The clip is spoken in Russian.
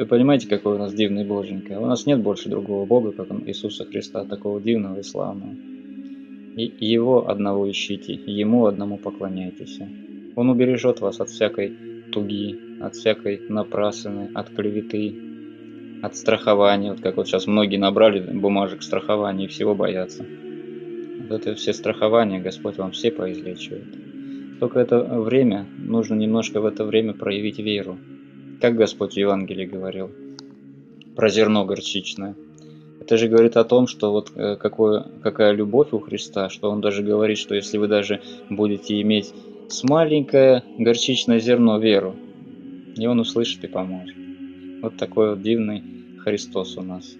Вы понимаете, какой у нас дивный Боженька? У нас нет больше другого Бога, как он, Иисуса Христа, такого дивного и славного. И Его одного ищите, Ему одному поклоняйтесь. Он убережет вас от всякой туги, от всякой напрасыны, от клеветы, от страхования. Вот как вот сейчас многие набрали бумажек страхования и всего боятся. Вот это все страхования Господь вам все поизлечивает. Только это время, нужно немножко в это время проявить веру. Как Господь в Евангелии говорил про зерно горчичное. Это же говорит о том, что вот какая любовь у Христа, что Он даже говорит, что если вы даже будете иметь с маленькое горчичное зерно веру, и Он услышит и поможет. Вот такой вот дивный Христос у нас.